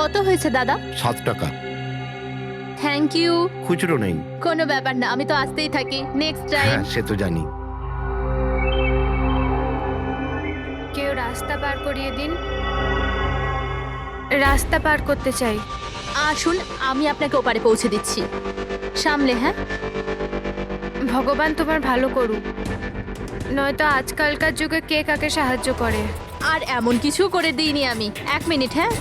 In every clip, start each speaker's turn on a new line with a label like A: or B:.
A: কত হয়েছে দাদা?
B: 7 টাকা।
A: Thank you.
B: খুচরো নেই।
A: কোনো ব্যাপার না, আমি তো আসতেই থাকি। Next time.
B: হ্যাঁ, সে তো জানি।
C: কেউ রাস্তা পার করিয়ে দিন, রাস্তা পার করতে চাই।
A: আসুন, আমি আপনাকে ওপারে পৌঁছে দিচ্ছি। সামলে, হ্যাঁ?
C: ভগবান তোমার ভালো করুক, নয়তো আজকালকার যুগে কে কাকে সাহায্য করে।
A: আর এমন কিছু করে দিইনি আমি। 1 মিনিট, হ্যাঁ?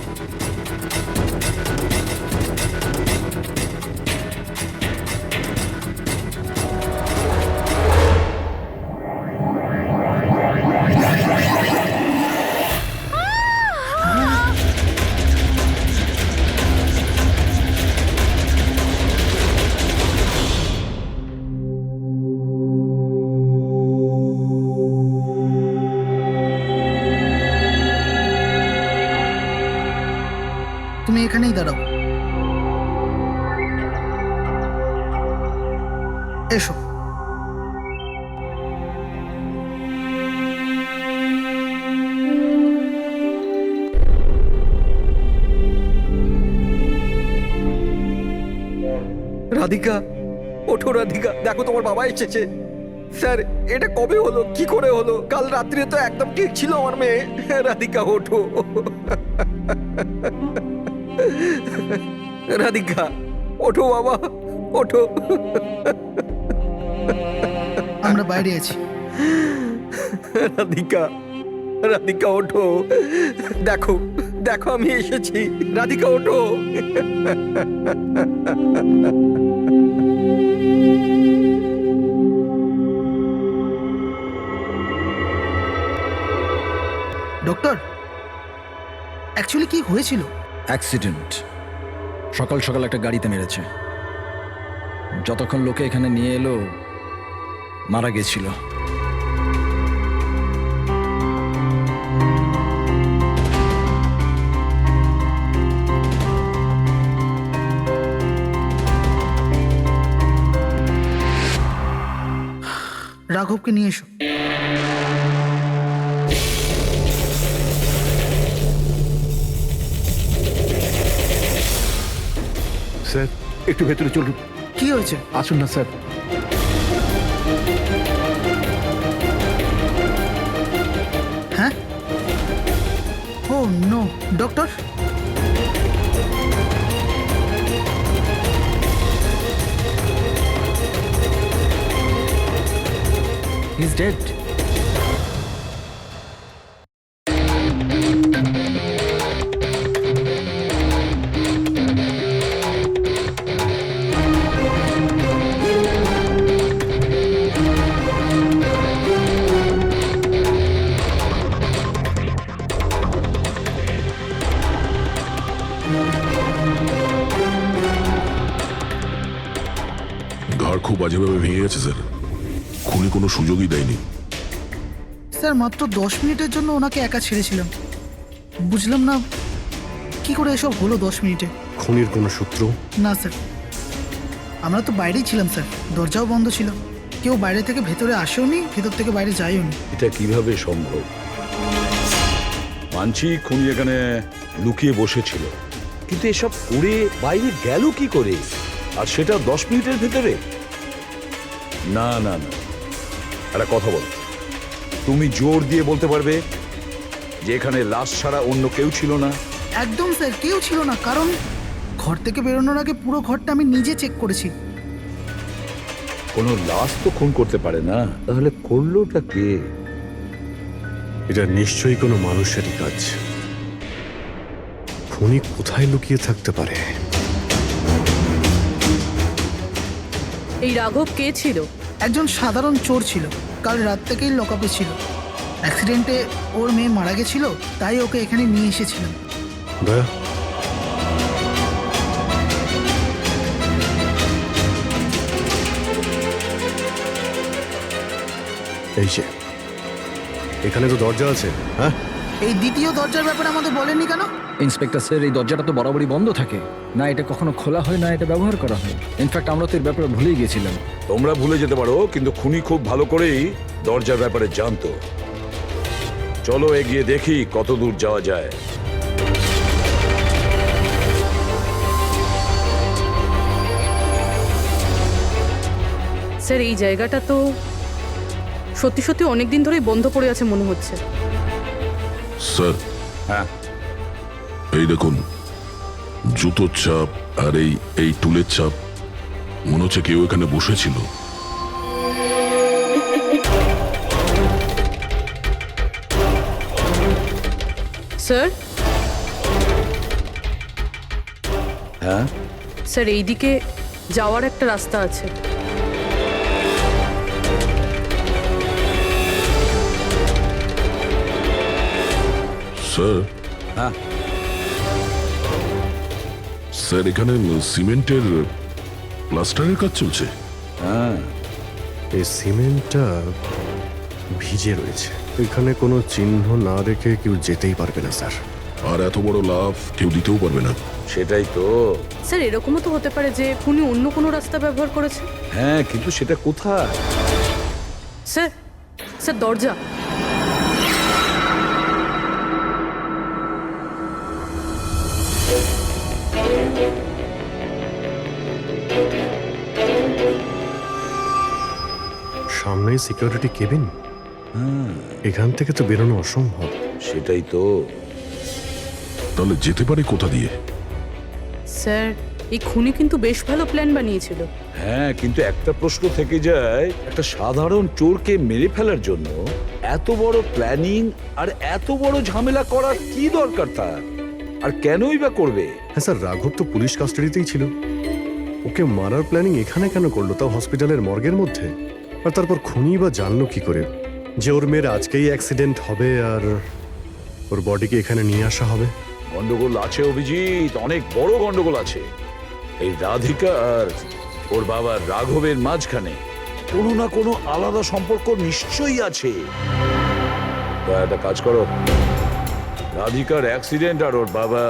D: তুমি এখানেই দাঁড়াও। এসো।
E: রাধিকা, ওঠো রাধিকা, দেখো তোমার বাবা এসেছে। স্যার, এটা কবে হলো, কি করে হলো? কাল রাত্রে তো একদম ঠিক ছিল আমার মেয়ে। রাধিকা ওঠো। রাধিকা ওঠো বাবা, ওঠো।
D: আমরা বাইরে আছি।
E: রাধিকা, রাধিকা ওঠো। দেখো, দেখো আমি এসেছি। রাধিকা ওঠো।
D: ডক্টর, অ্যাকচুয়ালি কি হয়েছিল?
F: অ্যাক্সিডেন্ট। সকাল সকাল একটা গাড়িতে মেরেছে। যতক্ষণ লোকে এখানে নিয়ে এলো মারা গেছিল।
D: রাঘবকে নিয়ে এসো।
B: স্যার, একটু ভেতরে চলুন।
D: কি হয়েছে?
B: আসুন না স্যার।
D: হ্যাঁ? Oh no, doctor.
F: He is dead.
G: ঘর খুব বাজেভাবে ভেঙে গেছে স্যার। খুনি কোনো সুযোগই দেয়নি।
D: স্যার, মাত্র 10 মিনিটের জন্য ওনাকে একা ছেড়েছিলাম। বুঝলাম না কি করে এসব হলো 10 মিনিটে।
B: খুনির কোনো সূত্র?
D: না স্যার, আমরা তো বাইরেই ছিলাম স্যার, দরজাও বন্ধ ছিল। কেউ বাইরে থেকে ভেতরে আসেওনি, ভেতর থেকে বাইরে যায়ওনি।
H: এটা কিভাবে সম্ভব? মানছি খুনি এখানে লুকিয়ে বসেছিল, কিন্তু এসব করে বাইরে গেল কি করে, আর সেটা 10 মিনিটের ভেতরে? না না না, একটা কথা বল, তুমি জোর দিয়ে বলতে পারবে যে এখানে লাশ ছাড়া অন্য কেউ ছিল না?
D: একদম স্যার, কেউ ছিল না। কারণ ঘর থেকে বেরোনোর আগে পুরো ঘরটা আমি নিজে চেক করেছি।
H: কোনো লাশ তো খুন করতে পারে না, তাহলে করলোটা কে?
I: এটা নিশ্চয়ই কোনো মানুষেরই কাজ। খুনি কোথায় লুকিয়ে থাকতে পারে?
A: এই রাঘব কে ছিল?
D: একজন সাধারণ চোর ছিল, কাল রাত থেকেই লকআপে ছিল। অ্যাক্সিডেন্টে ওর মেয়ে মারা গেছিল, তাই ওকে এখানে নিয়ে এসেছিলাম।
I: দয়া, এই যে এখানে তো দরজা আছে। হ্যাঁ,
D: এই দ্বিতীয় দরজার ব্যাপারে আমাদের বলেননি কেন?
F: ইন্সপেক্টর স্যার, এই দরজাটা তো বরাবরই বন্ধ থাকে, না এটা কখনো খোলা হয় না এটা ব্যবহার করা হয়। ইনফ্যাক্ট আমরা তো এর ব্যাপারে ভুলেই গেছিলাম।
H: তোমরা ভুলে যেতে পারো, কিন্তু খুনি খুব ভালো করেই দরজার ব্যাপারে জানতো। চলো এগিয়ে দেখি কত দূর যাওয়া যায়।
J: স্যার এই জায়গাটা তো সত্যি সত্যি অনেক দিন ধরেই বন্ধ পড়ে আছে মনে হচ্ছে।
G: স্যার,
H: হ্যাঁ
G: এই দেখুন, জুতোর চাপ আর এই টুলের চাপ, মনে হচ্ছে কেউ এখানে বসেছিল।
J: স্যার
H: হ্যাঁ
J: স্যার এইদিকে যাওয়ার একটা রাস্তা আছে।
G: স্যার,
H: হ্যাঁ
G: স্যার এখানে সিমেন্টের প্লাস্টারের কাজ চলছে।
H: হ্যাঁ
B: এই সিমেন্টটা ভিজে রয়েছে, এখানে কোনো চিহ্ন না রেখে কেউ যেতেই পারবে না স্যার।
G: আর এত বড় লাভ কেউ দিতেও পারবে না।
H: সেটাই তো।
J: স্যার এরকমও তো হতে পারে যে উনি অন্য কোনো রাস্তা ব্যবহার করেছে।
H: হ্যাঁ কিন্তু সেটা কোথায়?
J: স্যার স্যার দরজা।
B: সামনেই সিকিউরিটি কেবিন, এখান থেকে তো বেরোনো অসম্ভব।
H: সেটাই তো।
G: তাহলে যেতে পারে কোথা দিয়ে?
J: স্যার এই খুনি কিন্তু বেশ ভালো প্ল্যান বানিয়েছিল।
H: হ্যাঁ কিন্তু একটা প্রশ্ন থেকে যায়, একটা সাধারণ চোরকে মেরে ফেলার জন্য এত বড় প্ল্যানিং আর এত বড় ঝামেলা করার কি দরকার তার? আর কেনই বা করবে?
B: হ্যাঁ স্যার, রাঘব তো পুলিশ কাস্টাডিতেই ছিল, ওকে মারার প্ল্যানিং এখানে কেন করলো, তাও হসপিটালের মর্গের মধ্যে? আর তারপর খুনি বা জানলো কি করে যে ওর মেয়ের আজকেই অ্যাক্সিডেন্ট হবে আর ওর বডিকে এখানে নিয়ে আসা হবে?
H: গন্ডগোল আছে অভিজিৎ, অনেক বড় গন্ডগোল আছে। এই রাধিকা আর ওর বাবা রাঘবের মাঝখানে কোনো না কোনো আলাদা সম্পর্ক নিশ্চয়ই আছে। তা একটা কাজ করো, রাধিকার অ্যাক্সিডেন্ট আর ওর বাবা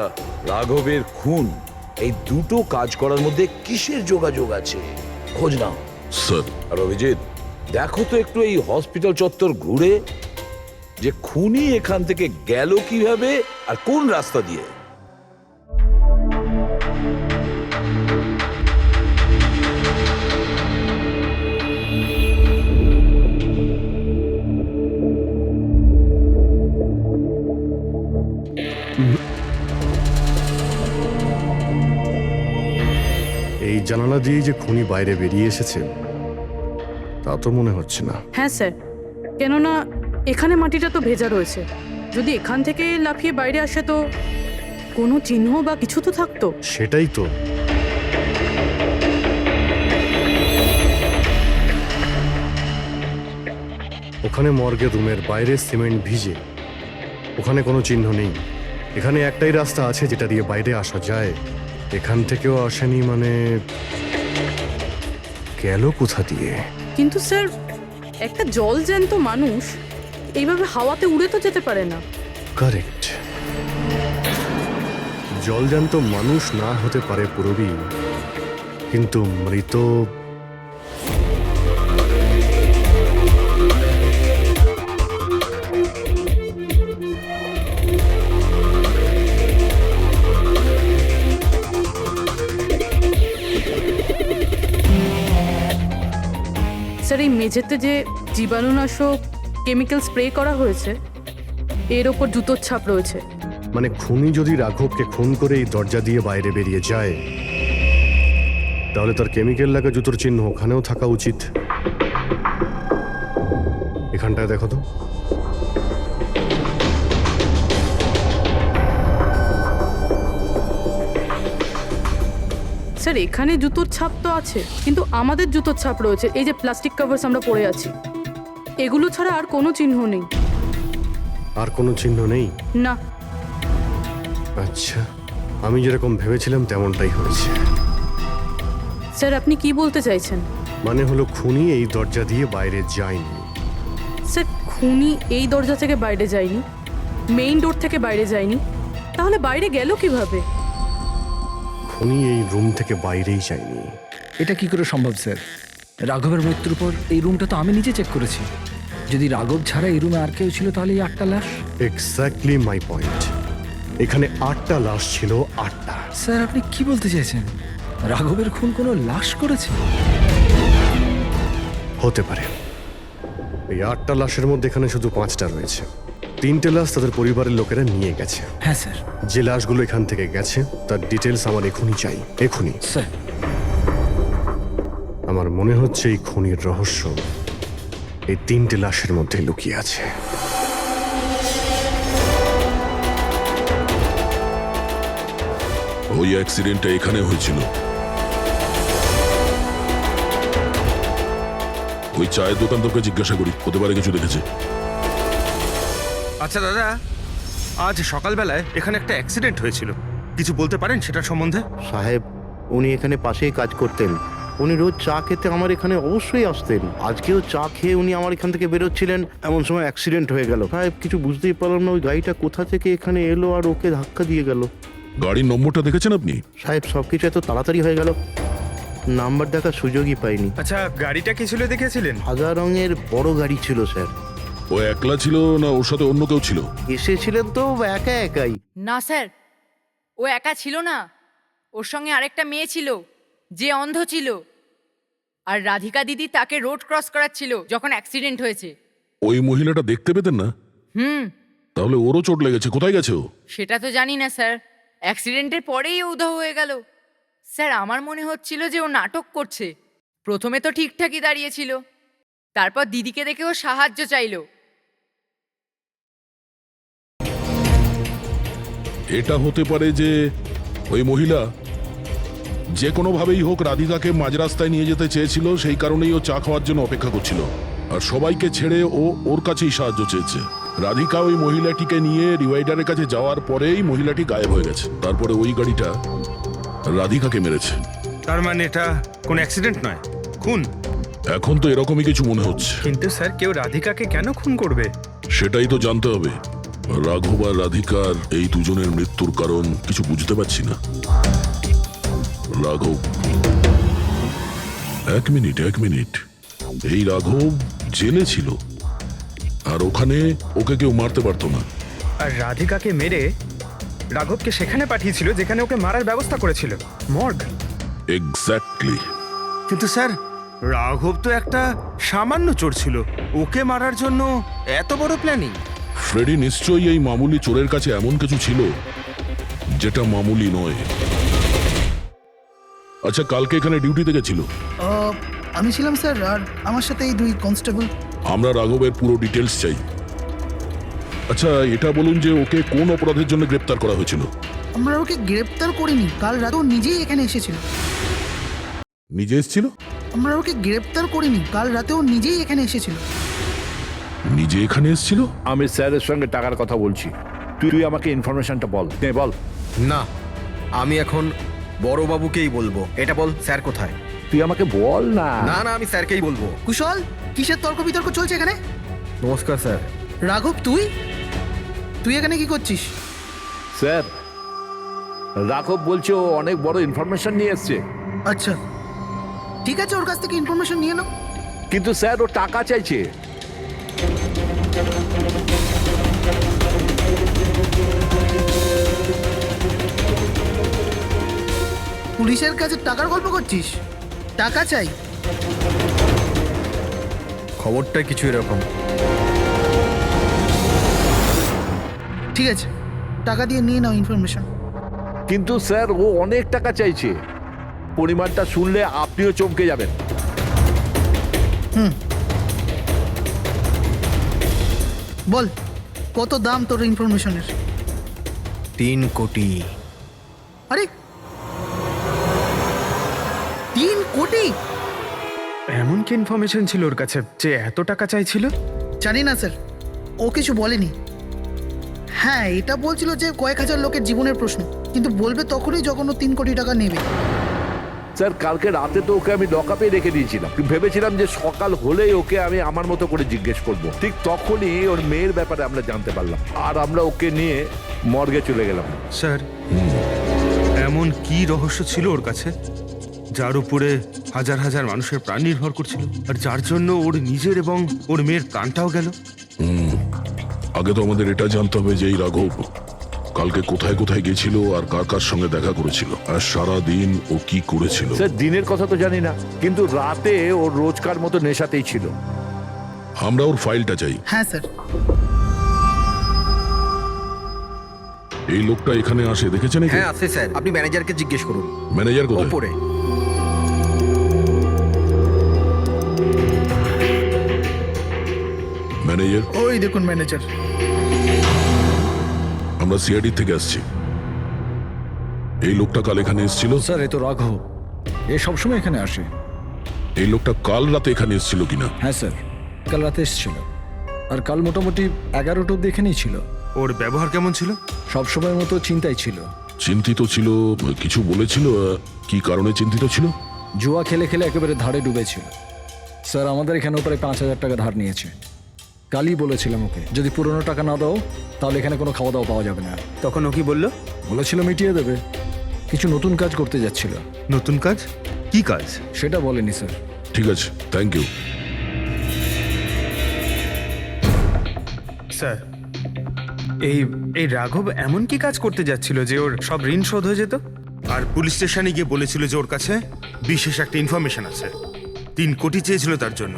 H: রাঘবের খুন, এই দুটো কাজ করার মধ্যে কিসের যোগাযোগ আছে খোঁজ নাও।
G: স্যার,
H: আর অভিজিৎ দেখো তো একটু এই হসপিটাল চত্বর ঘুরে যে খুনি এখান থেকে গেল কিভাবে আর কোন রাস্তা দিয়ে।
B: এই জানালা দিয়েই যে খুনি বাইরে বেরিয়ে এসেছে তা তো মনে হচ্ছে না।
J: হ্যাঁ স্যার, কেননা এখানে মাটিটা তো ভেজা রয়েছে। যদি এখান থেকে লাফিয়ে বাইরে আসে তো কোনো চিহ্ন বা কিছু তো থাকতো।
B: সেটাই তো। ওখানে মর্গের রুমের বাইরে সিমেন্ট ভিজে, ওখানে কোনো চিহ্ন নেই। এখানে একটাই রাস্তা আছে যেটা দিয়ে বাইরে আসা যায়, এখান থেকেও আসেনি, মানে গেল কোথা দিয়ে?
J: কিন্তু স্যার একটা জল জ্যান্ত মানুষ এইভাবে হাওয়াতে উড়ে তো যেতে পারে না।
B: কারেক্ট, জলজান্ত মানুষ না হতে পারে পুরবী, কিন্তু মৃত
J: স্যার এই মেঝেতে যে জীবাণুনাশক কেমিক্যাল স্প্রে করা হয়েছে এর ওপর জুতোর ছাপ রয়েছে।
B: মানে খুনি যদি রাঘবকে খুন করে এই দরজা দিয়ে বাইরে বেরিয়ে যায় তাহলে তার কেমিক্যাল লাগা জুতোর চিহ্ন ওখানেও থাকা উচিত। এখানটায় দেখো তো।
J: স্যার এখানে জুতোর ছাপ তো আছে, কিন্তু আমাদের জুতোর ছাপ রয়েছে। এই যে প্লাস্টিক কভার্স আমরা পরে আছি, এগুলো ছাড়া আর কোনো চিহ্ন নেই।
B: আর কোনো চিহ্ন নেই?
J: না।
B: আচ্ছা, আমি যেরকম ভেবেছিলাম তেমনটাই হয়েছে।
J: স্যার আপনি কি বলতে চাইছেন?
B: মানে হলো খুনি এই দরজা দিয়ে বাইরে যায়নি।
J: স্যার খুনি এই দরজা থেকে বাইরে যায়নি, মেইন ডোর থেকে বাইরে যায়নি, তাহলে বাইরে গেল কিভাবে?
B: খুনি এই রুম থেকে বাইরেই যায়নি।
F: এটা কি করে সম্ভব স্যার? রাঘবের মৃত্যুর পর এই রুমটা তো আমি নিজে চেক করেছি। যদি রাঘব ছাড়া এই রুমে আর কেউ ছিল তাহলে এই 8টা লাশ।
B: Exactly my point. এখানে 8টা লাশ ছিল, 8টা।
F: স্যার আপনি কি বলতে চাইছেন? রাঘবের খুন কোনো লাশ করেছে?
B: হতে পারে। এই 8টা লাশের মধ্যে এখানে শুধু 5টা রয়েছে। 3টে লাশ তাদের পরিবারের লোকেরা নিয়ে গেছে।
E: হ্যাঁ স্যার।
B: যে লাশগুলো এখান থেকে গেছে তার ডিটেলস আমার এখনই চাই, এখনই।
F: স্যার
B: আমার মনে হচ্ছে এই খুনির রহস্য এই 3টে লাশের মধ্যে লুকিয়ে আছে।
G: ওই অ্যাক্সিডেন্টটা এখানে হয়েছিল। ওই চায়ের দোকানদারকে জিজ্ঞাসা করি, হতে পারে কিছু দেখেছে।
E: আচ্ছা দাদা, আজ সকালবেলায় এখানে একটা অ্যাক্সিডেন্ট হয়েছিল, কিছু বলতে পারেন সেটার সম্বন্ধে?
K: সাহেব, উনি এখানে পাশেই কাজ করতেন। উনি রোজ চা খেতে আমার এখানে অবশ্যই আসতেন। আজকেও চা খেয়ে উনি আমার এখান থেকে বেরোচ্ছিলেন, এমন সময় অ্যাক্সিডেন্ট হয়ে গেল। সাহেব, কিছু বুঝতেই পারলাম না ওই গাড়িটা কোথা থেকে এখানে এলো আর ওকে ধাক্কা দিয়ে গেল।
G: গাড়ির নম্বরটা দেখেছেন আপনি?
K: সাহেব, সবকিছু এত তাড়াতাড়ি হয়ে গেল, নাম্বার দেখার সুযোগই পাইনি।
E: আচ্ছা, গাড়িটা কি ছিল দেখেছিলেন?
K: সাদা রঙের বড় গাড়ি ছিল স্যার।
G: ও একলা ছিল না ওর সাথে অন্য কেউ ছিল?
K: এসেছিলেন তো একা একাই।
L: না স্যার, ও একা ছিল না, ওর সঙ্গে আরেকটা মেয়ে ছিল যে অন্ধ ছিল, আর রাধিকা দিদি তাকে রোড ক্রস করাচ্ছিল যখন অ্যাক্সিডেন্ট হয়েছে।
G: ওই মহিলাটা দেখতে পেতেন না? তাহলে ওরও চোট লেগেছে। কোথায় গেছে ও?
L: সেটা তো জানি না স্যার, অ্যাক্সিডেন্টের পরেই ও উধাও হয়ে গেল। স্যার, আমার মনে হচ্ছিল যে ও নাটক করছে। প্রথমে তো ঠিকঠাকই দাঁড়িয়েছিল, তারপর দিদিকে দেখে ও সাহায্য চাইলো।
G: এটা হতে পারে যে ওই মহিলা যে কোনোভাবেই হোক রাধিকাকে মাঝ রাস্তায় নিয়ে যেতে চেয়েছিল, সেই কারণেই ও চা খাওয়ার জন্য অপেক্ষা করছিল, আর সবাইকে ছেড়ে ও ওর কাছেই সাহায্য চেয়েছে। রাধিকা ওই মহিলাটিকে নিয়ে ডিভাইডারের কাছে যাওয়ার পরেই মহিলাটি গায়েব হয়ে গেছে। তারপরে ওই গাড়িটা রাধিকাকে মেরেছে।
E: তার মানে এটা কোন অ্যাক্সিডেন্ট নয়, খুন?
G: এখন তো এরকমই কিছু মনে হচ্ছে।
E: কিন্তু স্যার, কেউ রাধিকাকে কেন খুন করবে?
G: সেটাই তো জানতে হবে। রাঘব আর রাধিকার এই দুজনের মৃত্যুর কারণ কিছু বুঝতে পারছি না। রাঘব, এক মিনিট, এই রাঘব জেলে ছিল, আর ওখানে ওকে কেউ মারতে পারতো না।
E: আর রাধিকাকে মেরে রাঘবকে সেখানে পাঠিয়েছিল যেখানে ওকে মারার ব্যবস্থা করেছিল, মর্গ।
G: এক্স্যাক্টলি।
E: কিন্তু স্যার, রাঘব তো একটা সামান্য চোর ছিল, ওকে মারার জন্য এত বড় প্ল্যানিং?
G: ফ্রেডি নিশ্চয়ই এই মামুলি চোরের কাছে এমন কিছু ছিল যেটা মামুলি নয়। আচ্ছা, কালকে এখানে ডিউটিতে গেছিল?
D: আমি ছিলাম স্যার, আর আমার সাথে এই 2 কনস্টেবল।
G: আমরা রাঘবের পুরো ডিটেলস চাই। আচ্ছা, এটা বলুন যে ওকে কোন অপরাধের জন্য গ্রেপ্তার করা হয়েছিল?
D: আমরা ওকে গ্রেপ্তার করিনি, কাল রাতে ও নিজেই এখানে এসেছিল।
G: নিজে এসেছিল?
D: আমরা ওকে গ্রেপ্তার করিনি, কাল রাতে ও নিজেই এখানে এসেছিল।
G: নিজে এখানে এসেছিল?
H: আমি স্যারের সঙ্গে টাকার কথা বলছি, তুই আমাকে ইনফরমেশনটা বল। বল।
E: না, আমি এখন বড়বাবুকেই বলবো। এটা বল, স্যার কোথায়?
H: তুই আমাকে বল না।
E: না, আমি স্যারকেই বলবো।
D: কুশল, কিসের তর্ক বিতর্ক চলছে এখানে?
E: নমস্কার স্যার।
D: রাঘব, তুই এখানে কি করছিস?
H: স্যার, রাঘব বলছে ও অনেক বড় ইনফরমেশন নিয়ে এসছে।
D: আচ্ছা, ঠিক আছে, ওর কাছ থেকে ইনফরমেশন নিয়ে নাও।
H: কিন্তু স্যার, ও টাকা চাইছে।
D: পুলিশের কাছে টাকার গল্প করছিস? টাকা চাই?
E: খবরটা কিছু এরকম।
D: ঠিক আছে, টাকা দিয়ে নিয়ে নাও ইনফরমেশন।
H: কিন্তু স্যার, ও অনেক টাকা চাইছে। পরিমাণটা শুনলে আপনিও চমকে যাবেন।
D: বল, কত দাম তোর ইনফরমেশনের?
E: 3 কোটি।
D: আরে, 3 কোটি?
E: এমন কি ইনফরমেশন ছিল ওর কাছে যে এত টাকা চাইছিল?
D: জানি না স্যার, ও কিছু বলেনি। হ্যাঁ, এটা বলছিল যে কয়েক হাজার লোকের জীবনের প্রশ্ন, কিন্তু বলবে তখনই যখন ও 3 কোটি টাকা নেবে।
H: স্যার, কালকে রাতে তো ওকে আমি লকআপে রেখে দিয়েছিলাম। ভেবেছিলাম যে সকাল হলেই ওকে আমি আমার মতো করে জিজ্ঞেস করব। ঠিক তখনই ওর মেয়ের ব্যাপারে আমরা জানতে পারলাম, আর আমরা ওকে নিয়ে মর্গে চলে গেলাম।
E: স্যার, এমন কি রহস্য ছিল ওর কাছে যার উপরে হাজার হাজার মানুষের প্রাণ নির্ভর করছিল, আর যার জন্য ওর নিজের এবং ওর মেয়ের প্রাণটাও গেল?
G: আগে তো আমাদের এটা জানতে হবে যে এই রাঘব কালকে কোথায় কোথায় গেছিল আর কার কার সঙ্গে দেখা করেছিল আর সারা দিন ও কি করেছিল।
H: স্যার দিনের কথা তো জানি না, কিন্তু রাতে ওর রোজকার মতো নেশাতেই ছিল।
G: আমরা ওর ফাইলটা চাই।
D: হ্যাঁ স্যার।
G: এই লোকটা এখানে আসে দেখেছেন?
E: হ্যাঁ আছে স্যার, আপনি ম্যানেজারকে জিজ্ঞেস করুন।
G: ম্যানেজার কোথায়?
E: ওপরে।
G: ম্যানেজার?
D: ওই দেখুন ম্যানেজার।
G: আমরা সিআইডি থেকে আসছি। এই লোকটা কাল এখানে এসেছিল?
F: স্যার এ তো রাঘব, এ সবসময় এখানে আসে।
G: এই লোকটা কাল রাতে এখানে এসেছিল কিনা?
F: হ্যাঁ স্যার, কাল রাতে এসেছিল আর কাল মোটামুটি 11টা অব্দি এখানেই ছিল।
I: ওর ব্যবহার কেমন ছিল?
F: সবসময়ের মতো চিন্তায় ছিল।
G: চিন্তিত ছিল? কিছু বলেছিল? কি কারণে চিন্তিত ছিল?
F: জুয়া খেলে খেলে একেবারে ধারে ডুবেছিল। স্যার আমাদের এখানেও প্রায় 5,000 টাকা ধার নিয়েছে। কালই বলেছিলাম ওকে যদি পুরনো টাকা না দাও তাহলে এখানে কোনো খাওয়া দাওয়া পাওয়া যাবে না।
I: তখন ও কি বললো?
F: বলেছিল মিটিয়ে দেবে। কিছু নতুন কাজ করতে যাচ্ছিল।
I: নতুন কাজ? কি কাজ?
F: সেটা বলেনি স্যার।
G: ঠিক আছে, থ্যাংক ইউ।
I: স্যার এই রাঘব এমন কি কাজ করতে যাচ্ছিল যে ওর সব ঋণ শোধ হয়ে যেত? আর পুলিশ স্টেশনে গিয়ে বলেছিল যে ওর কাছে বিশেষ একটা ইনফরমেশন আছে, 3 কোটি চেয়েছিল তার জন্য।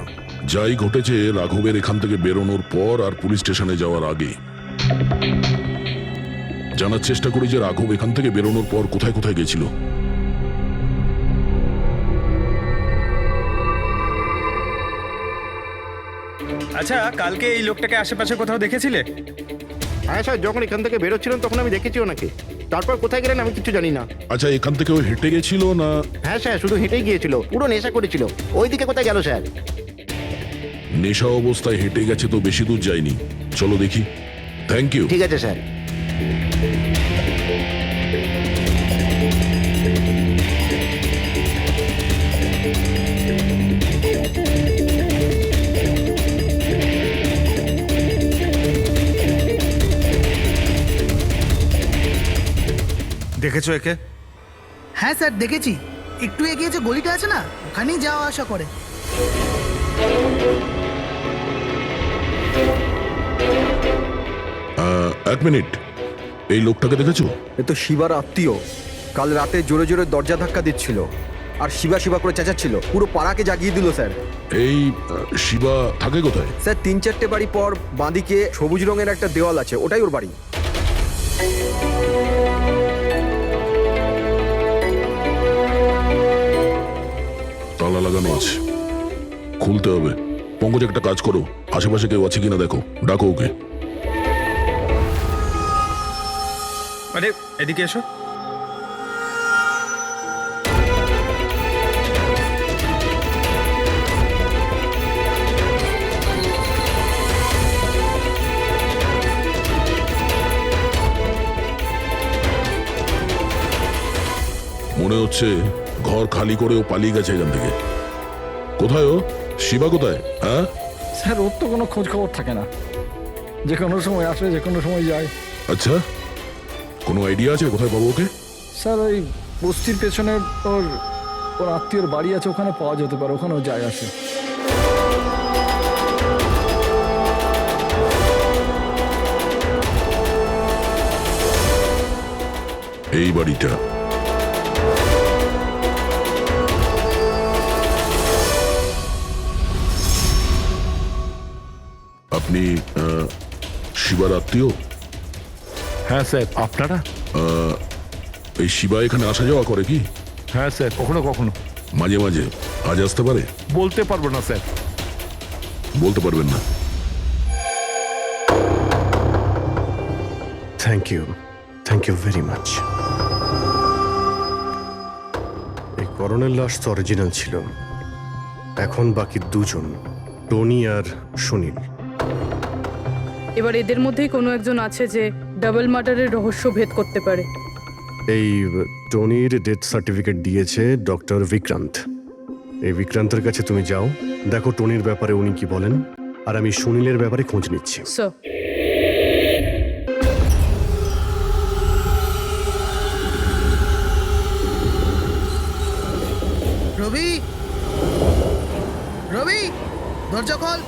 G: যাই ঘটেছে রাঘবের এখান থেকে বেরোনোর পর আর পুলিশ স্টেশনে যাওয়ার আগে জানার চেষ্টা করি যে রাঘব এখান থেকে বেরোনোর পর কোথায় কোথায় গেছিল।
I: আচ্ছা, কালকে এই লোকটাকে আশেপাশে কোথাও দেখেছিলে?
K: হ্যাঁ স্যার, যখন এখান থেকে বেরোচ্ছিলাম তখন আমি দেখেছি ওনাকে। তারপর কোথায় গেলেন আমি কিছু জানি না।
G: আচ্ছা, এখান থেকে ও হেঁটে গেছিল না?
K: হ্যাঁ স্যার, শুধু হেঁটেই গিয়েছিল, পুরো নেশা করেছিল। ওইদিকে কোথায় গেল স্যার?
G: নেশা অবস্থায় হেঁটে গেছে তো বেশি দূর যায়নি। চলো দেখি। Thank you.
K: ঠিক আছে স্যার।
I: দেখেছো একে?
D: হ্যাঁ স্যার দেখেছি, একটু এগিয়ে যে গলিটা আছে না, ওখানেই যাওয়া আসা করে।
G: এক মিনিট, এই লোকটাকে দেখেছো?
E: এ তো শিবার আত্মীয়। কাল রাতে জোরে জোরে দরজা ধাক্কা দিচ্ছিল আর শিবা শিবা করে চেঁচাচ্ছিল, পুরো পাড়াকে জাগিয়ে দিল স্যার।
G: এই শিবা থাকে কোথায়?
E: স্যার 3-4টে বাড়ি পর বাঁদিকে সবুজ রঙের একটা দেওয়াল আছে, ওটাই ওর বাড়ি।
G: তালা লাগানো আছে, খুলতে হবে। পঙ্কজ একটা কাজ করো, আশেপাশে কেউ আছে কিনা দেখো, ডাকো ওকে।
I: আরে এদিকে এসো।
G: মনে হচ্ছে ঘর খালি করে ও পালিয়ে গেছে এখান থেকে। কোথায় ও? শিবা কোথায়? হ্যাঁ
F: স্যার ওর তো কোনো খোঁজ খবর থাকে না, যে কোনো সময় আসে যে কোনো সময় যায়।
G: আচ্ছা, কোনো আইডিয়া আছে কোথায় পাবো ওকে?
F: স্যার ওই বস্তির পেছনে ওর ওর আত্মীয়র বাড়ি আছে, ওখানে পাওয়া যেতে পারে, ওখানেও যায় আসে।
G: এই বাড়িটা। আপনি শিবার আত্মীয়?
H: হ্যাঁ স্যার। আপনারা?
G: এই শিবা এখানে আসা যাওয়া করে কি?
H: হ্যাঁ স্যার, কখনো কখনো।
G: মাঝে মাঝে। আজ আসতে পারে?
H: বলতে পারবো না স্যার।
G: বলতে পারবেন না?
B: Thank you very much. এই করণের লাশ তো অরিজিনাল ছিল। এখন বাকি দুজন, টনি আর সুনীল।
J: এবার এদের মধ্যেই কোনো একজন আছে যে ডাবল মার্ডারের রহস্য ভেদ করতে পারে।
B: এই টনির ডেথ সার্টিফিকেট দিয়েছে ডক্টর বিক্রান্ত। এই বিক্রান্তের কাছে তুমি যাও, দেখো টনির ব্যাপারে উনি কি বলেন, আর আমি সুনীলের ব্যাপারে খোঁজ নিচ্ছি।
J: স্যার।
D: রবি, রবি, দরজা খোল।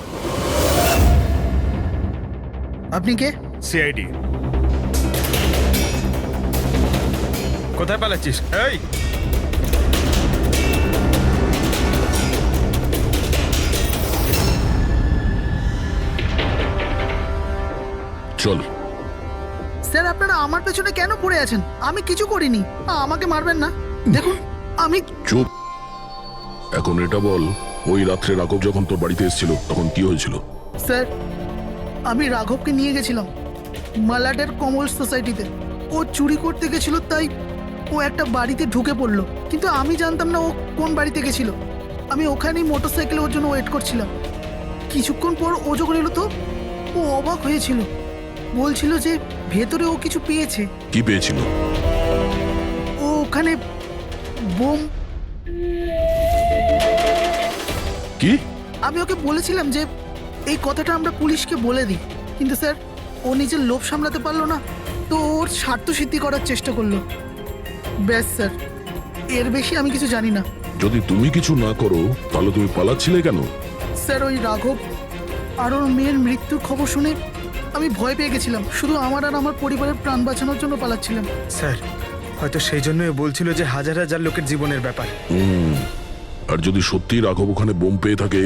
D: আপনি কে?
I: সিআইডি। কোথায় পালাচ্ছিস? এই
G: চল।
D: স্যার আপনারা আমার পেছনে কেন পড়ে আছেন? আমি কিছু করিনি, আমাকে মারবেন না। দেখুন আমি
G: চুপ। এখন এটা বল, ওই রাত্রে রাঘব যখন তোর বাড়িতে এসেছিল তখন কি হয়েছিল?
D: স্যার আমি রাঘবকে নিয়ে গেছিলাম মালাডের কমল সোসাইটিতে। ও চুরি করতে গেছিল, তাই ও একটা বাড়িতে ঢুকে পড়লো, কিন্তু আমি জানতাম না ও কোন বাড়িতে গেছিল। আমি ওখানেই মোটরসাইকেলে ওর জন্য ওয়েট করছিলাম। কিছুক্ষণ পর ও যখন এলো তো ও অবাক হয়েছিল, বলছিল যে ভেতরে ও কিছু পেয়েছে।
G: কি পেয়েছিল?
D: ও ওখানে বোম।
G: কি?
D: আমি ওকে বলেছিলাম যে এই কথাটা আমরা পুলিশকে বলে দিই, কিন্তু স্যার ও নিজের লোভ সামলাতে পারলো না, তো ওর স্বার্থ সিদ্ধি করার চেষ্টা করলো। ব্যাস স্যার, এর বেশি আমি কিছু জানি না।
G: যদি তুমি কিছু না করো তাহলে তুমি পালাচ্ছিলে কেন?
D: স্যার ওই রাঘব আর ওর মেয়ের মৃত্যুর খবর শুনে আমি ভয় পেয়ে গেছিলাম, শুধু আমার আর আমার পরিবারের প্রাণ বাঁচানোর জন্য পালাচ্ছিলাম।
I: স্যার হয়তো সেই জন্যই বলছিল যে হাজার হাজার লোকের জীবনের ব্যাপার।
G: আর যদি সত্যি রাঘব ওখানে বোম পেয়ে থাকে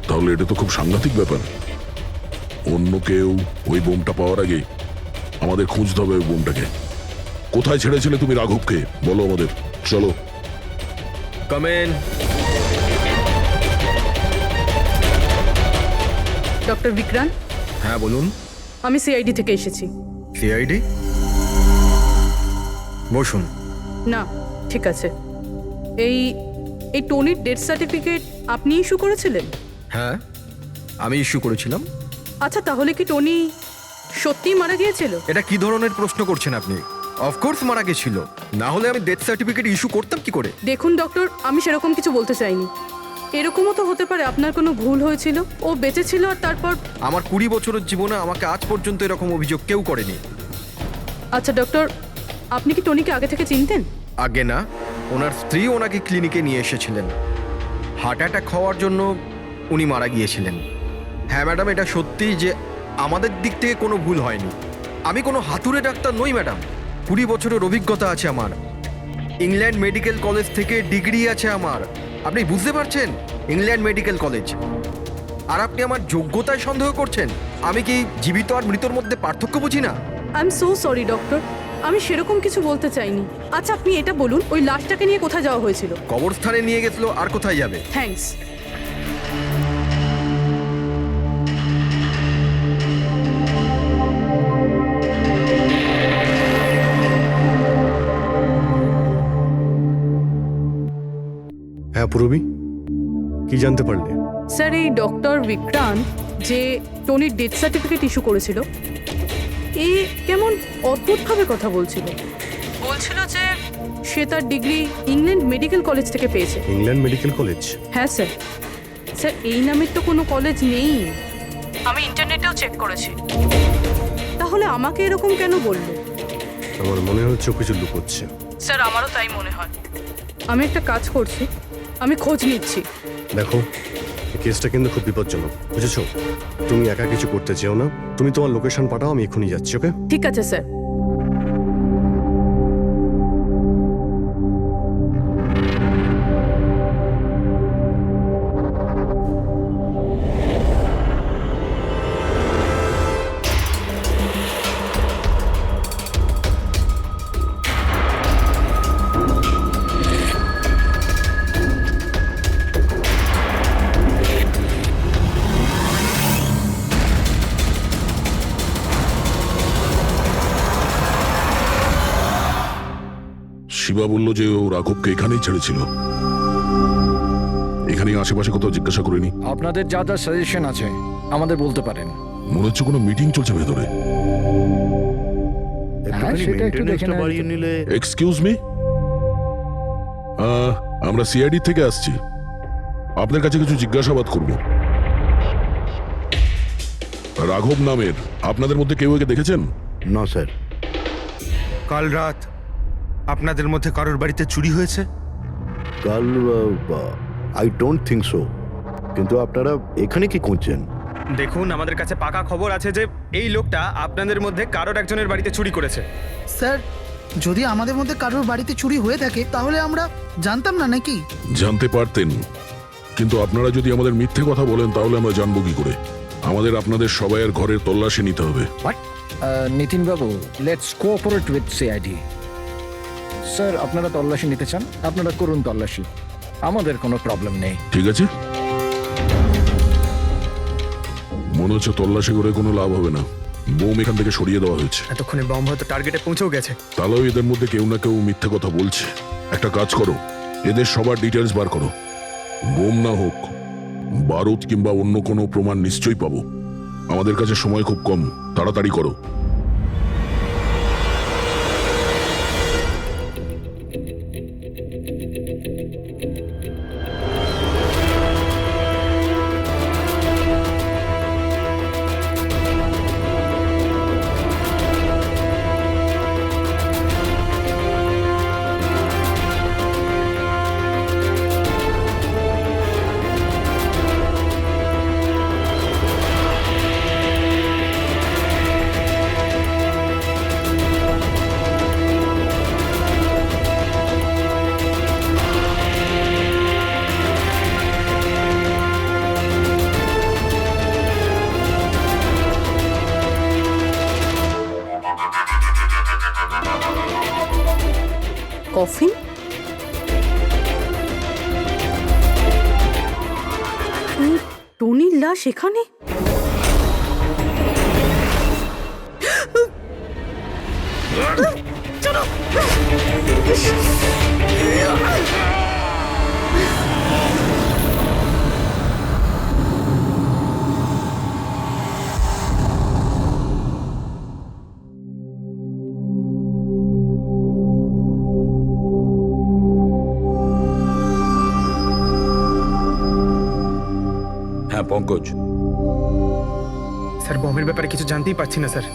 G: তাহলে এটা তো খুব সাংঘাতিক ব্যাপার। অন্য কেউ ওই বোমটা পাওয়ার আগে আমাদের খুঁজতে হবে ওই বোমটাকে। কোথায় ছেড়েছিলে তুমি রাঘবকে বলো আমাদের। চলো।
E: কামেন।
J: ডক্টর বিক্রান্ত,
E: হ্যাঁ বলুন।
J: আমি সিআইডি থেকে এসেছি।
E: সিআইডি? বসুন।
J: না ঠিক আছে, এই এই টনির ডেথ সার্টিফিকেট আপনি ইস্যু করেছিলেন?
E: হ্যাঁ আমি ইস্যু করেছিলাম।
J: আচ্ছা তাহলে কি টনি সত্যিই মারা গিয়েছিল?
E: এটা কি ধরনের প্রশ্ন করছেন আপনি? অফকোর্স মারা গেছিল, না হলে আমি ডেথ সার্টিফিকেট ইস্যু করতাম কি করে?
J: দেখুন ডক্টর, আমি সেরকম কিছু বলতে চাইনি। এরকমও তো হতে পারে আপনার কোনো ভুল হয়েছিল, ও বেঁচে ছিল আর তারপর।
E: আমার 20 বছরের জীবনে আমাকে আজ পর্যন্ত এরকম অভিযোগ কেউ করেনি।
J: আচ্ছা ডক্টর, আপনি কি টনিকে আগে থেকে চিনতেন?
E: আগে না, ওনার স্ত্রী ওনাকে ক্লিনিকে নিয়ে এসেছিলেন। হার্ট অ্যাটাক হওয়ার জন্য উনি মারা গিয়েছিলেন। হ্যাঁ ম্যাডাম, এটা সত্যি যে আমাদের দিক থেকে কোনো ভুল হয়নি। আমি কোনো হাতুড়ে ডাক্তার নই ম্যাডাম। 20 বছরের অভিজ্ঞতা আছে আমার। ইংল্যান্ড মেডিকেল কলেজ থেকে ডিগ্রি আছে আমার। আপনি বুঝতে পারছেন? England medical college. আর আপনি আমার যোগ্যতায় সন্দেহ করছেন? আমি কি জীবিত আর মৃতর মধ্যে পার্থক্য বুঝি না?
J: I am so sorry doctor, আমি সেরকম কিছু বলতে চাইনি। আচ্ছা আপনি এটা বলুন, ওই লাশটাকে নিয়ে কোথায় যাওয়া হয়েছিল?
E: কবরস্থানে নিয়ে গেছিল, আর কোথায় যাবে?
J: থ্যাঙ্কস।
B: হ্যাঁ পুরবি, কি জানতে পারলে?
J: স্যার এই ডক্টর বিক্রান্ত যে টনির ডেথ সার্টিফিকেট ইস্যু করেছিল, এ কেমন অদ্ভুতভাবে কথা বলছিল। বলছিল যে সে তার ডিগ্রি ইংল্যান্ড মেডিকেল কলেজ থেকে পেয়েছে।
B: England medical college?
J: হ্যাঁ স্যার। স্যার এই নামের তো কোনো কলেজ নেই, আমি ইন্টারনেটেও চেক করেছি। তাহলে আমাকে এরকম কেন বললো?
B: আমার মনে হচ্ছে ও কিছু লুকোচ্ছে।
J: স্যার আমারও তাই মনে হয়। আমি একটা কাজ করছি, আমি খোঁজ নিচ্ছি।
B: দেখো, এই কেসটা কিন্তু খুব বিপজ্জনক, বুঝেছো? তুমি একা কিছু করতে চেও না। তুমি তোমার লোকেশন পাঠাও, আমি এখনই যাচ্ছি। ওকে?
J: ঠিক আছে স্যার।
G: শিবা বলল যে ও রাঘবকে এখানেই ছেড়েছিল। এখানেই আশেপাশে কোথাও জিজ্ঞাসা করিনি?
F: আপনাদের যা যা সাজেশন আছে আমাদের বলতে পারেন।
G: মনে হচ্ছে কোনো মিটিং চলছে ভেতরে।
F: হ্যাঁ, সেটা একটু দেখে নেওয়া
K: বাড়িয়ে নিলে।
G: এক্সকিউজ মি, আমরা সিআইডি থেকে আসছি। আপনার কাছে কিছু জিজ্ঞাসাবাদ করব। রাঘব নামের আপনাদের মধ্যে কেউ একে দেখেছেন?
K: না স্যার।
I: কাল রাত আপনাদের মধ্যে কারোর বাড়িতে চুরি হয়েছে?
K: কাল আই ডোন্ট থিঙ্ক সো। কিন্তু আপনারা এখানে কি খুঁজছেন?
I: দেখুন, আমাদের কাছে পাকা খবর আছে যে এই লোকটা আপনাদের মধ্যে কারোর একজনের বাড়িতে চুরি করেছে।
D: স্যার যদি আমাদের মধ্যে কারোর বাড়িতে চুরি হয়ে থাকে তাহলে আমরা জানতাম না নাকি?
G: জানতে পারতেন, কিন্তু আপনারা যদি আমাদের মিথ্যে কথা বলেন তাহলে আমরা জানবো কি করে? আমাদের আপনাদের সবাইয়ের ঘরের তল্লাশি নিতে হবে।
F: নিতিন বাবু, let's cooperate with CID. Sir, আপনারা তল্লাশি নিতে চান, আপনারা করুন তল্লাশি, আমাদের কোনো প্রবলেম নেই।
G: ঠিক আছে, মনে হচ্ছে তল্লাশি করে কোনো লাভ হবে না। বোম এখান থেকে সরিয়ে দেওয়া হয়েছে।
E: এতক্ষণে বম হয়তো টার্গেটে পৌঁছেও গেছে।
G: তাহলেও এদের মধ্যে কেউ না কেউ মিথ্যে কথা বলছে। একটা কাজ করো, এদের সবার ডিটেলস বার করো। বোম না হোক, বারুদ কিংবা অন্য কোনো প্রমাণ নিশ্চয়ই পাবো। আমাদের কাছে সময় খুব কম, তাড়াতাড়ি করো।
J: কফিন? টনির লাশ এখানে?
H: হ্যাঁ পঙ্কজ,
E: স্যার, বমের ব্যাপারে কিছু জানতেই পারছি না স্যার।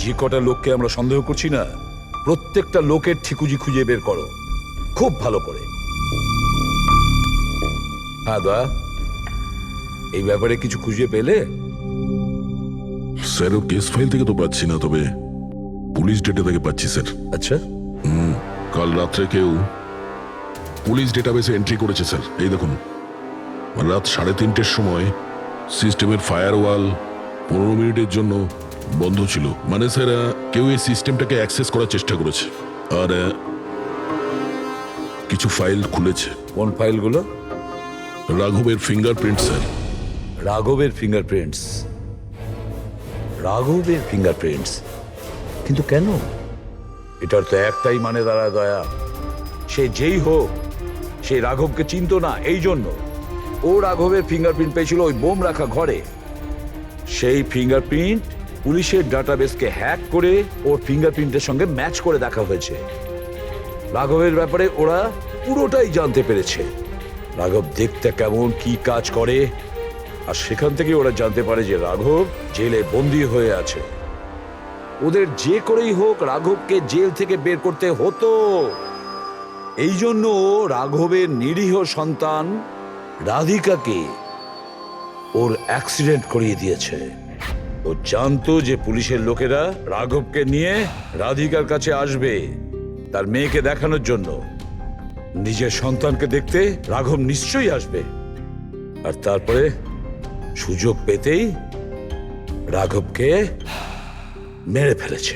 H: যে কটা লোককে আমরা সন্দেহ করছি না, প্রত্যেকটা লোকের ঠিকুজি খুঁজে বের করো খুব ভালো করে। হ্যাঁ দয়া, এই ব্যাপারে কিছু খুঁজে পেলে?
G: স্যার, ও কেস ফাইল থেকে তো পাচ্ছি না, তবে পুলিশ ডেটা থেকে পাচ্ছি স্যার।
H: আচ্ছা,
G: কাল রাত্রে কেউ পুলিশ ডেটাবেসে এন্ট্রি করেছে স্যার। এই দেখুন, রাত 3:30-র সময় সিস্টেমের ফায়ারওয়াল 15 মিনিটের জন্য বন্ধ ছিল। মানে স্যার, কেউ এই সিস্টেমটাকে অ্যাক্সেস করার চেষ্টা করেছে আর কিছু ফাইল খুলেছে।
H: কোন ফাইলগুলো?
G: রাঘবের ফিঙ্গারপ্রিন্ট স্যার।
H: রাঘবের ফিঙ্গারপ্রিন্টস? রাঘবের ফিঙ্গারপ্রিন্টস? কিন্তু কেন? এটার তো একটাই মানে দাঁড়ায় দয়া, সে যেই হোক সে রাঘবকে চিনতো না, এই জন্য ও রাঘবের ফিঙ্গারপ্রিন্ট পেয়েছিল ওই বোম রাখা ঘরে। সেই ফিঙ্গারপ্রিন্ট পুলিশের ডাটাবেসকে হ্যাক করে ওর ফিঙ্গারপ্রিন্টের সঙ্গে ম্যাচ করে দেখা হয়েছে। রাঘবের ব্যাপারে ওরা পুরোটাই জানতে পেরেছে, রাঘব দেখতে কেমন, কি কাজ করে, আর সেখান থেকে ওরা জানতে পারে যে রাঘব জেলে বন্দী হয়ে আছে। ওদের যে করেই হোক রাঘবকে জেল থেকে বের করতে হতো। এই জন্য রাঘবের নিরীহ সন্তান রাধিকাকে ওর অ্যাক্সিডেন্ট করিয়ে দিয়েছে। ও জানতো যে পুলিশের লোকেরা রাঘবকে নিয়ে রাধিকার কাছে আসবে তার মেয়েকে দেখানোর জন্য। নিজের সন্তানকে দেখতে রাঘব নিশ্চয়ই আসবে, আর তারপরে সুযোগ পেতেই রাঘবকে মেরে ফেলেছে।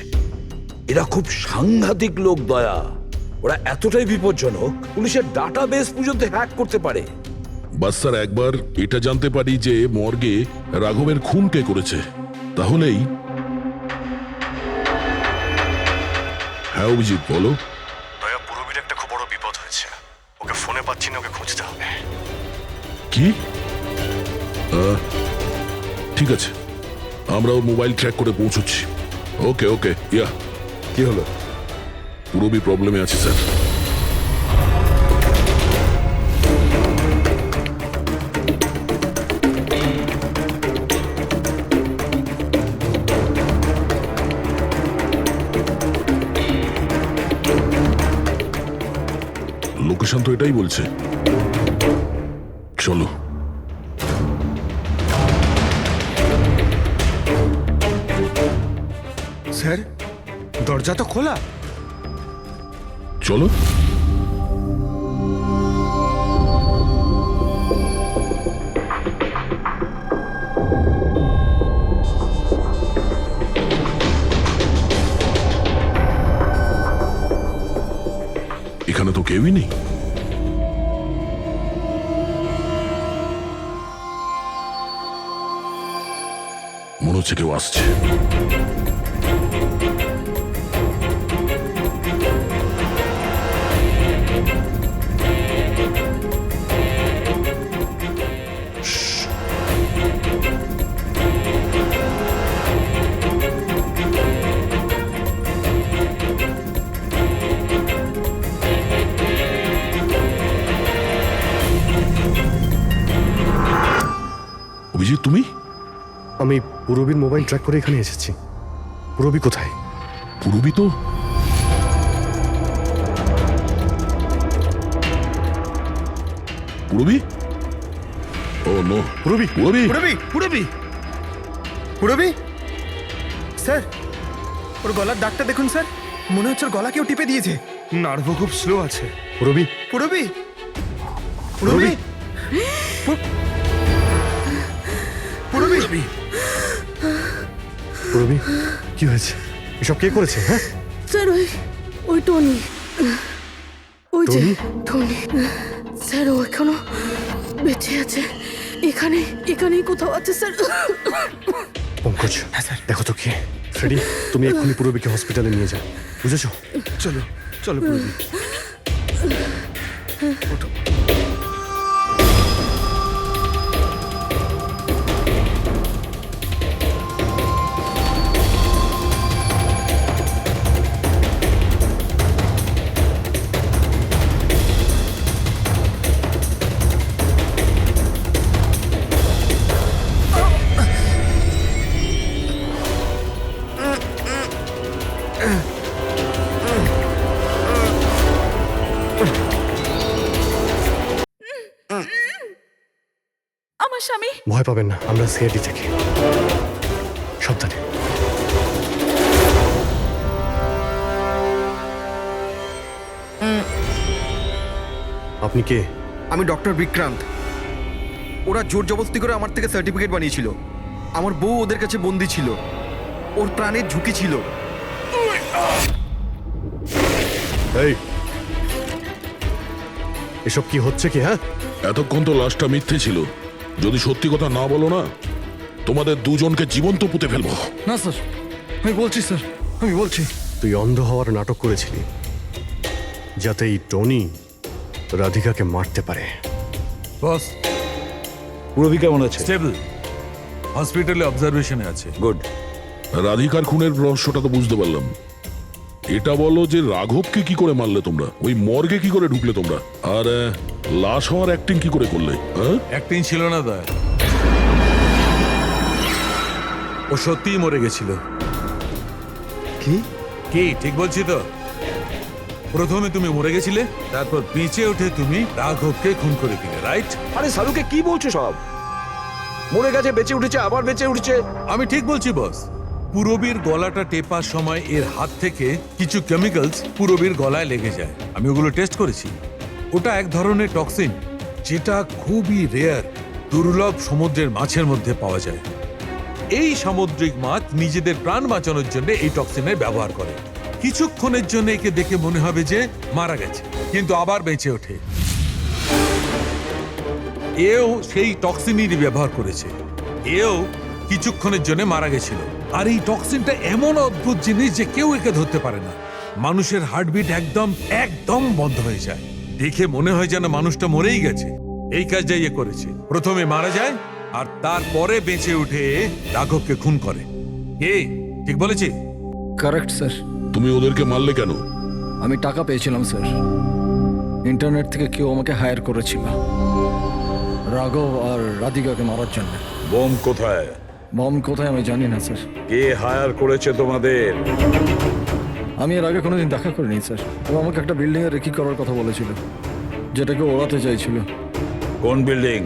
H: এরা খুব সাংঘাতিক লোক দয়া, ওরা এতটাই বিপজ্জনক পুলিশের ডাটাবেস পর্যন্ত হ্যাক করতে পারে।
G: বাস স্যার, একবার এটা জানতে পারি যে মর্গে রাঘবের খুন কে করেছে, তাহলেই। হ্যাঁ অভিজিৎ, বলো।
B: দয়া, পুরবীর একটা খুব বড় বিপদ হয়েছে, ওকে ফোনে পাচ্ছি না, ওকে খুঁজতে হবে।
G: কি? ঠিক আছে, আমরা ওর মোবাইল ট্র্যাক করে পৌঁছচ্ছি। ওকে ওকে, ইয়া।
H: কি হলো?
G: পুরবী প্রবলেমে আছে স্যার। লোকেশন তো এটাই বলছে, চলো।
I: স্যার, দরজা তো খোলা।
G: চলো। এখানে তো কেউই নেই। মনে হচ্ছে কেউ আসছে। অভিজিৎ, তুমি?
B: আমি পুরবীর মোবাইল ট্র্যাক করে এখানে এসেছি। পুরবী কোথায়?
G: পুরবী তো পুরবী? ও নো,
B: পুরবী!
G: পুরবী!
I: পুরবী, পুরবী, পুরবী! স্যার, ওর গলার দাগটা দেখুন স্যার, মনে হচ্ছে ওর গলা কেউ টিপে দিয়েছে। নার্ভও খুব স্লো আছে।
B: পুরবী!
I: পুরবী, পুরবী, পুরবী!
B: পুরবী, কি হয়েছে? এসব কে করেছে? হ্যাঁ,
J: স্যার ওই টনি, ওই যে
B: টনি?
J: টনি স্যার, ও এখনো বেঁচে আছে। এখানেই কোথাও আছে স্যার।
B: পঙ্কজ, দেখো তো কে। ফ্রেডি, তুমি এক্ষুনি পুরবীকে হসপিটালে নিয়ে যাও, বুঝেছো?
I: চলো, চলো পুরবী।
J: আমার স্বামী।
B: ভয় পাবেন না, আমরা সিআইডি থেকে। সাবধানে। আপনি কে?
E: আমি ডক্টর বিক্রান্ত। ওরা জোর জবরদস্তি করে আমার থেকে সার্টিফিকেট বানিয়েছিল। আমার বউ ওদের কাছে বন্দি ছিল, ওর প্রাণের ঝুঁকি ছিল।
B: এই, এসব কি হচ্ছে কি? হ্যাঁ,
G: এতক্ষণ তো লাশটা মিথ্যে ছিল। যদি সত্যি কথা না বলো না, তোমাদের দুজনকে জীবন্ত পুঁতে ফেলবো।
F: না স্যার, আমি বলছি স্যার, আমি বলছি।
B: তুই অন্ধ হওয়ার নাটক করেছিলি যাতে এই টনি রাধিকাকে মারতে পারে।
H: বস, পুরবী কেমন আছে?
M: স্টেবল, হসপিটালে অবজারভেশনে আছে।
H: গুড।
G: রাধিকার খুনের রহস্যটা তো বুঝতে পারলাম। এটা বলো যে রাঘবকে কি করে মারলে তোমরা? ওই মর্গে কি করে ঢুকলে তোমরা? আর লাশ হওয়ার অ্যাক্টিং কি করে করলে? হ্যাঁ,
M: অ্যাক্টিং ছিল না দা, ও সত্যিই মরে গেছিল।
I: কি?
M: কি ঠিক বলছি তো? প্রথমে তুমি মরে গেছিলে, তারপর বেঁচে উঠে তুমি রাঘবকে খুন করে দিলে, রাইট?
H: আরে সালুকে কি বলছো সব? মরে গেছে, বেঁচে উঠেছে, আবার বেঁচে উঠেছে।
M: আমি ঠিক বলছি বস। পুরবীর গলাটা টেপার সময় এর হাত থেকে কিছু কেমিক্যালস পুরবীর গলায় লেগে যায়। আমি ওগুলো টেস্ট করেছি। ওটা এক ধরনের টক্সিন, যেটা খুবই রেয়ার, দুর্লভ সমুদ্রের মাছের মধ্যে পাওয়া যায়। এই সামুদ্রিক মাছ নিজেদের প্রাণ বাঁচানোর জন্য এই টক্সিনের ব্যবহার করে। কিছুক্ষণের জন্য একে দেখে মনে হবে যে মারা গেছে, কিন্তু আবার বেঁচে ওঠে। এও সেই টক্সিনেরই ব্যবহার করেছে। এও কিছুক্ষণের জন্য মারা গেছিল। আর এই টক্সিনটা এমন অদ্ভুত জিনিস যে কেউ একে ধরতে পারে না। মানুষের হার্টবিট একদম বন্ধ হয়ে যায়। দেখে মনে হয় যেন মানুষটা মরেই গেছে। এই কাজটাই এ করেছে। প্রথমে মারা যায় আর তারপরে বেঁচে উঠে রাঘবকে খুন করে। ঠিক বলেছি?
F: Correct sir.
G: তুমি ওদেরকে মারলে কেন?
F: আমি টাকা পেয়েছিলাম স্যার। ইন্টারনেট থেকে কেউ আমাকে হায়ার করেছিল রাঘব আর রাধিকাকে মারার জন্য।
H: বোম কোথায়?
F: বম কোথায় আমি জানি না স্যার।
H: কে হায়ার করেছে তোমাদের?
F: আমি এর আগে কোনোদিন দেখা করিনি স্যার। ও আমাকে একটা বিল্ডিংয়ে রেকি করার কথা বলেছিল, যেটাকে ওড়াতে চাইছিল।
H: কোন building?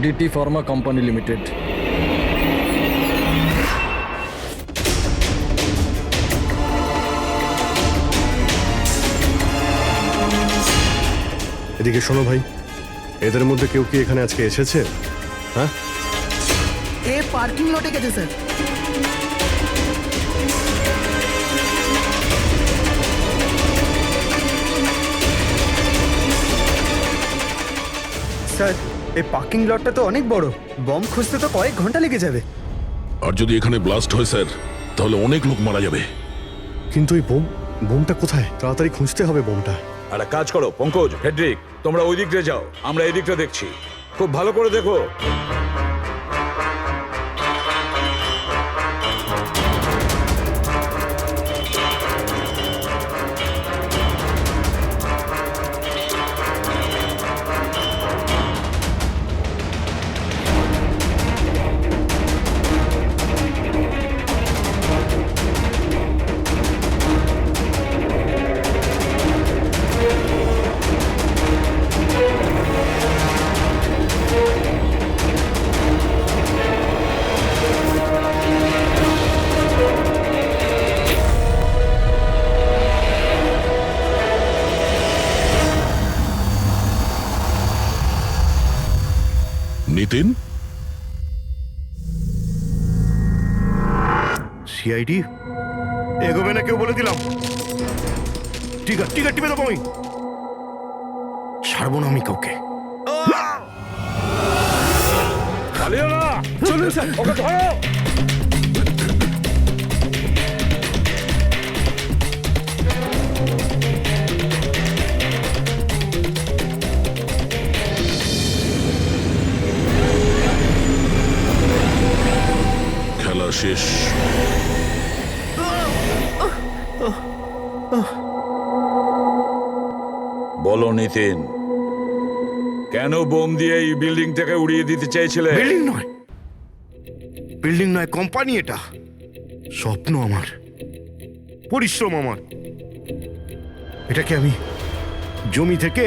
F: DT pharma company limited.
B: এদিকে শোনো ভাই, এদের মধ্যে কেউ কি এখানে আজকে এসেছে? হ্যাঁ,
D: এ পার্কিং লটে গেছে স্যার।
E: স্যার, এই পার্কিং লটটা তো অনেক বড়, বম খুঁজতে তো কয়েক ঘন্টা লেগে যাবে।
G: আর যদি এখানে ব্লাস্ট হয় স্যার, তাহলে অনেক লোক মারা যাবে।
B: কিন্তু ওই বোমটা কোথায়? তাড়াতাড়ি খুঁজতে হবে বোমটা।
H: একটা কাজ করো পঙ্কজ, ফেডরিক, তোমরা ওই দিকটা যাও, আমরা এই দিকটা দেখছি। খুব ভালো করে দেখো।
G: নিতিন,
K: সিআইডি এগোবে না কেউ বলে দিলাম। টিকা টিপে দেবো আমি, ছাড়বো না আমি কাউকে।
H: চলুন স্যার, ওকে ধরো।
G: খেলা শেষ।
H: বলো নিতিন, কেন বোম দিয়ে এই বিল্ডিংটাকে উড়িয়ে দিতে চাইছিলে?
K: বিল্ডিং নয়, কোম্পানি এটা। স্বপ্ন আমার, পরিশ্রম আমার। এটাকে আমি জমি থেকে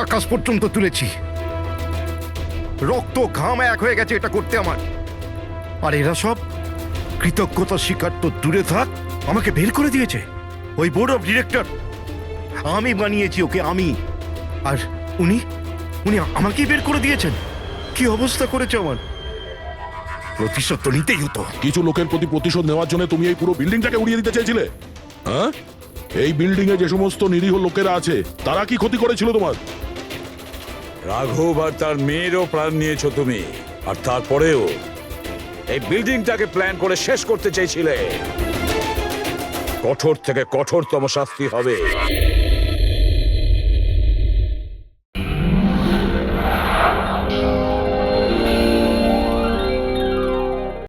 K: আকাশ পর্যন্ত তুলেছি। রক্ত ঘাম এক হয়ে গেছে এটা করতে আমার। আর এরা সব কৃতজ্ঞতা স্বীকার তো দূরে থাক, আমাকে বের করে দিয়েছে। ওই বোর্ড অফ ডিরেক্টর, আমি বানিয়েছি ওকে, আমি। আর উনি আমাকেই বের করে দিয়েছেন। কি অবস্থা করেছে আমার। প্রতিশোধ তো নিতেই হতো।
G: কিছু লোকের প্রতি প্রতিশোধ নেওয়ার জন্য তুমি এই পুরো বিল্ডিংটাকে উড়িয়ে দিতে চেয়েছিলে? হ্যাঁ, এই বিল্ডিং এ যে সমস্ত নিরীহ লোকেরা আছে তারা কি ক্ষতি করেছিল তোমার?
H: রাঘব আর তার মেয়েরও প্রাণ নিয়েছো তুমি, আর তারপরেও এই বিল্ডিংটাকে প্ল্যান করে শেষ করতে চাইছিলে। কঠোর থেকে কঠোরতম শাস্তি হবে।